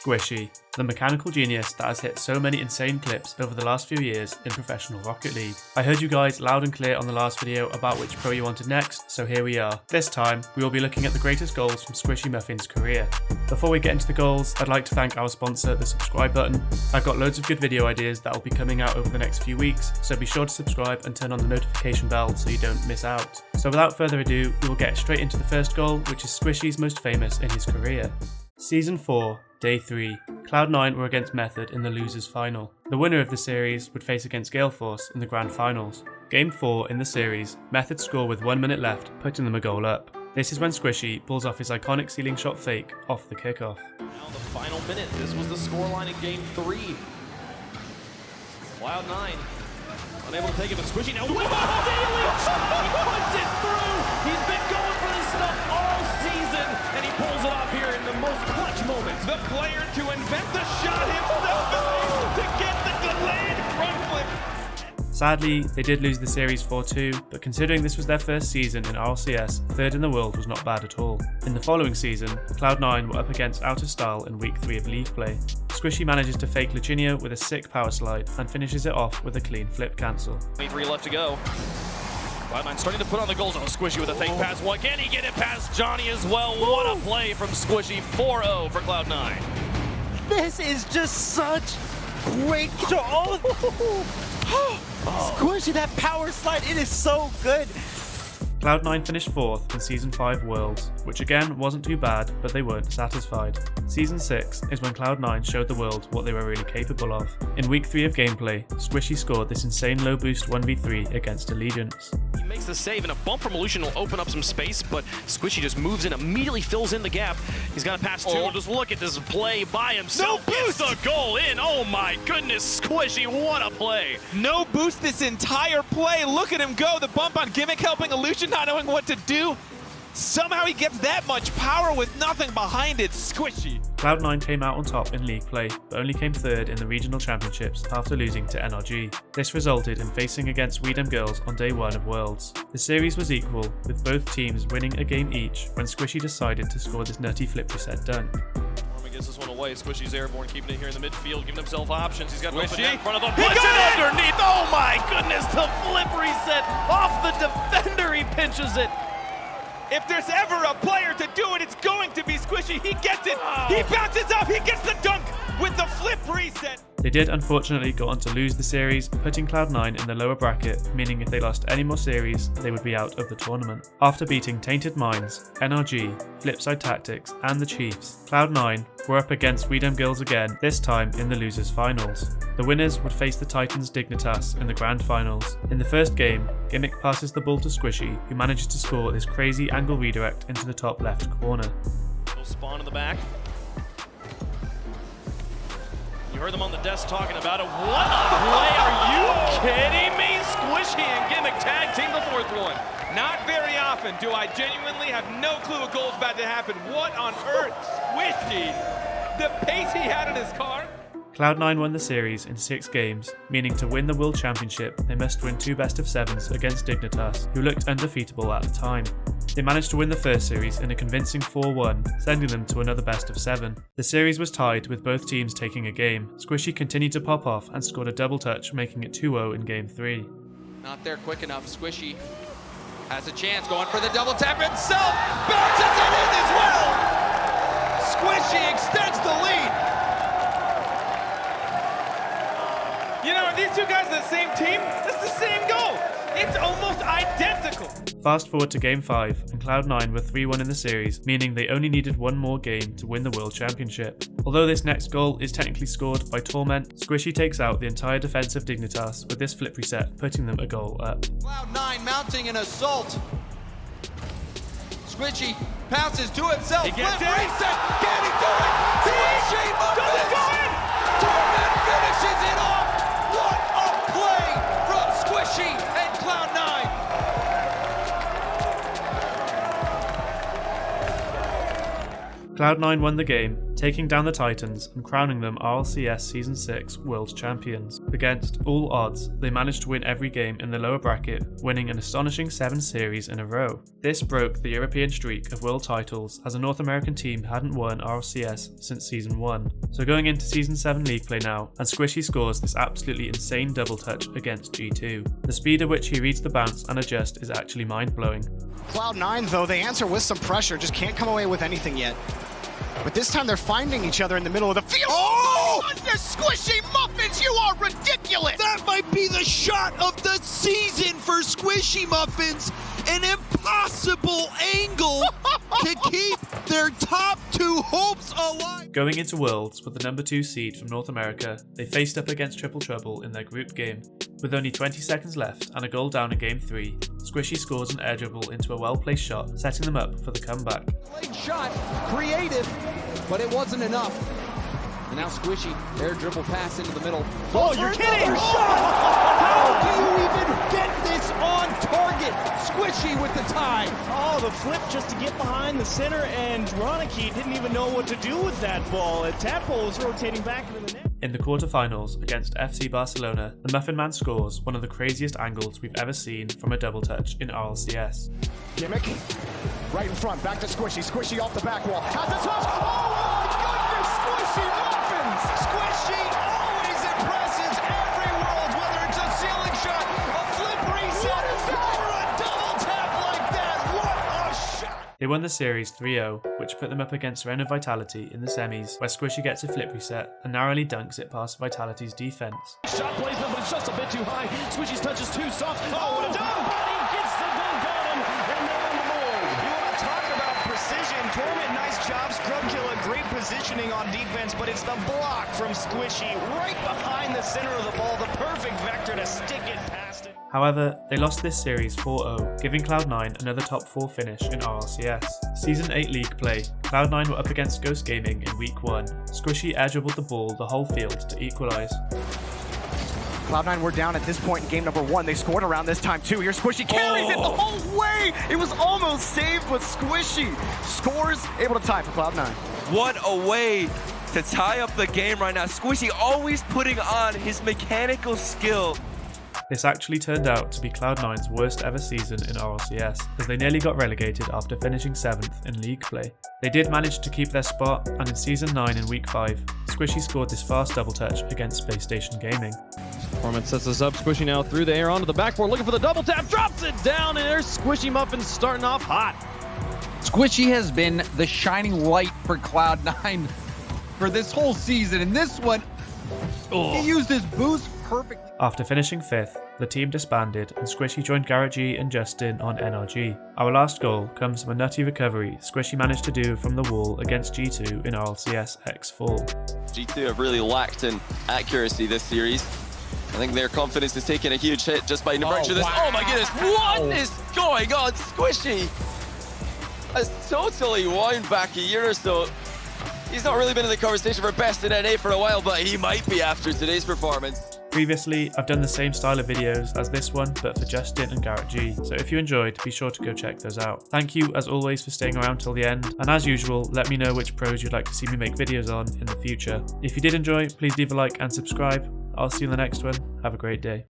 Squishy, the mechanical genius that has hit so many insane clips over the last few years in professional Rocket League. I heard you guys loud and clear on the last video about which pro you wanted next, so here we are. This time, we will be looking at the greatest goals from Squishy Muffin's career. Before we get into the goals, I'd like to thank our sponsor, the subscribe button. I've got loads of good video ideas that will be coming out over the next few weeks, so be sure to subscribe and turn on the notification bell so you don't miss out. So without further ado, we will get straight into the first goal, which is Squishy's most famous in his career. Season 4, Day 3. Cloud9 were against Method in the losers final. The winner of the series would face against Galeforce in the grand finals. Game 4 in the series, Method score with 1 minute left, putting them a goal up. This is when Squishy pulls off his iconic ceiling shot fake off the kickoff. Now the final minute, this was the scoreline in Game 3. Cloud9 unable to take it, but Squishy now with Daly! He puts it through! He's been going for this stuff all season, and he pulls it off here in the most clutch moments. The player to invent the shot himself to get the delayed front flip. Sadly, they did lose the series 4-2, but considering this was their first season in RLCS, third in the world was not bad at all. In the following season, Cloud9 were up against Out of Style in week 3 of league play. Squishy manages to fake Lucinio with a sick power slide and finishes it off with a clean flip cancel. 23 left to go. Cloud9 starting to put on the goals on Squishy with a fake pass. Well, can he get it past Johnny as well? What a play from Squishy. 4-0 for Cloud9. This is just such great control. Squishy, that power slide, it is so good. Cloud9 finished 4th in Season 5 Worlds, which again wasn't too bad, but they weren't satisfied. Season 6 is when Cloud9 showed the world what they were really capable of. In week 3 of gameplay, Squishy scored this insane low boost 1v3 against Allegiance. He makes the save, and a bump from Lucian will open up some space, but Squishy just moves in, immediately fills in the gap. He's got to pass two. Just look at this play by himself. No boost! Gets the goal in. Oh my goodness, Squishy, what a play. No boost this entire play. Look at him go. The bump on Gimmick helping Illusion not knowing what to do. Somehow he gets that much power with nothing behind it. Squishy. Cloud9 came out on top in league play, but only came 3rd in the regional championships after losing to NRG. This resulted in facing against We Dem Girls on day 1 of Worlds. The series was equal, with both teams winning a game each when Squishy decided to score this nutty flip reset dunk. Gets this one away. Squishy's airborne, keeping it here in the midfield, giving himself options. He's got an open Squishy net in front of him. Puts it underneath. Oh my goodness, the flip reset off the defender. He pinches it. If there's ever a player to do it, it's going to be Squishy. He gets it. He bounces up. He gets the dunk with the flip reset. They did unfortunately go on to lose the series, putting Cloud9 in the lower bracket, meaning if they lost any more series, they would be out of the tournament. After beating Tainted Minds, NRG, Flipside Tactics, and the Chiefs, Cloud9 were up against We Dem Girls again, this time in the losers finals. The winners would face the Titans Dignitas in the grand finals. In the first game, Gimmick passes the ball to Squishy, who manages to score this crazy angle redirect into the top left corner. He'll spawn in the back. You heard them on the desk talking about it. What a play, are you kidding me? Squishy and Gimmick tag team the 4th one. Not very often do I genuinely have no clue a goal's about to happen. What on earth? Squishy! The pace he had in his car. Cloud9 won the series in 6 games, meaning to win the World Championship, they must win 2 best-of-7s against Dignitas, who looked undefeatable at the time. They managed to win the first series in a convincing 4-1, sending them to another best-of-7. The series was tied with both teams taking a game. Squishy continued to pop off and scored a double touch, making it 2-0 in Game 3. Not there quick enough. Squishy has a chance, going for the double tap himself. Bounces it in as well. Squishy extends the lead. You know, these two guys are the same team. It's the same goal. It's almost identical. Fast forward to Game 5, and Cloud9 were 3-1 in the series, meaning they only needed one more game to win the World Championship. Although this next goal is technically scored by Torment, Squishy takes out the entire defense of Dignitas with this flip reset, putting them a goal up. Cloud9 mounting an assault. Squishy passes to himself. He gets flip it. reset. Can he do it? Squishy Does it go in? Torment finishes it off. What a play from Squishy and Cloud9. Cloud9 won the game, taking down the Titans and crowning them RLCS Season 6 World Champions. Against all odds, they managed to win every game in the lower bracket, winning an astonishing 7 series in a row. This broke the European streak of world titles, as a North American team hadn't won RLCS since Season 1. So going into Season 7 league play now, and Squishy scores this absolutely insane double touch against G2. The speed at which he reads the bounce and adjusts is actually mind-blowing. Cloud9 though, they answer with some pressure, just can't come away with anything yet. But this time they're finding each other in the middle of the field. Oh! The Squishy Muffins, you are ridiculous! That might be the shot of the season for Squishy Muffins. An impossible angle to keep their top 2 hopes alive. Going into Worlds with the number 2 seed from North America, they faced up against Triple Trouble in their group game. With only 20 seconds left and a goal down in Game 3, Squishy scores an air dribble into a well-placed shot, setting them up for the comeback. Late shot, creative, but it wasn't enough. And now Squishy, air dribble pass into the middle. Oh, you're kidding! How do you even get this on target? Squishy with the tie. Oh, the flip just to get behind the center, and Ronicky didn't even know what to do with that ball. A tadpole was rotating back into the net. In the quarterfinals against FC Barcelona, the Muffin Man scores one of the craziest angles we've ever seen from a double touch in RLCS. Gimmick, right in front, back to Squishy. Squishy off the back wall. Has the touch. Oh my goodness, Squishy Muffins! Squishy always impresses every world, whether it's a ceiling shot, a flip reset, or a double tap like that. What a shot! They won the series 3-0, which put them up against Ren of Vitality in the semis, where Squishy gets a flip reset and narrowly dunks it past Vitality's defense. Shot placement, but it's just a bit too high. Squishy's touch is too soft. Oh, what a dunk! He gets the dunk on him, and they're on the board. You want to talk about precision. Torment, nice job. Scrubkilla, great positioning on defense, but it's the block from Squishy right behind the center of the ball. The perfect vector to stick it past it. However, they lost this series 4-0, giving Cloud9 another top 4 finish in RLCS. Season 8 league play, Cloud9 were up against Ghost Gaming in week 1. Squishy air dribbled the ball the whole field to equalise. Cloud9 were down at this point in game number 1. They scored around this time too. Here Squishy carries it the whole way. It was almost saved with Squishy. Scores, able to tie for Cloud9. What a way to tie up the game right now. Squishy always putting on his mechanical skill. This actually turned out to be Cloud9's worst ever season in RLCS, as they nearly got relegated after finishing 7th in league play. They did manage to keep their spot, and in Season 9 in Week 5, Squishy scored this fast double touch against Space Station Gaming. Foreman sets us up. Squishy now through the air onto the backboard, looking for the double tap, drops it down, and there's Squishy Muffins starting off hot. Squishy has been the shining light for Cloud9 for this whole season, and this one, he used his boost perfectly. After finishing 5th, the team disbanded and Squishy joined Garrett G and Justin on NRG. Our last goal comes from a nutty recovery Squishy managed to do from the wall against G2 in RLCS X4. G2 have really lacked in accuracy this series. I think their confidence is taking a huge hit just by virtue of this. Oh my goodness, what is going on? Squishy has totally wound back a year or so. He's not really been in the conversation for best in NA for a while, but he might be after today's performance. Previously, I've done the same style of videos as this one, but for Justin and Garrett G, so if you enjoyed, be sure to go check those out. Thank you as always for staying around till the end, and as usual, let me know which pros you'd like to see me make videos on in the future. If you did enjoy, please leave a like and subscribe. I'll see you in the next one. Have a great day.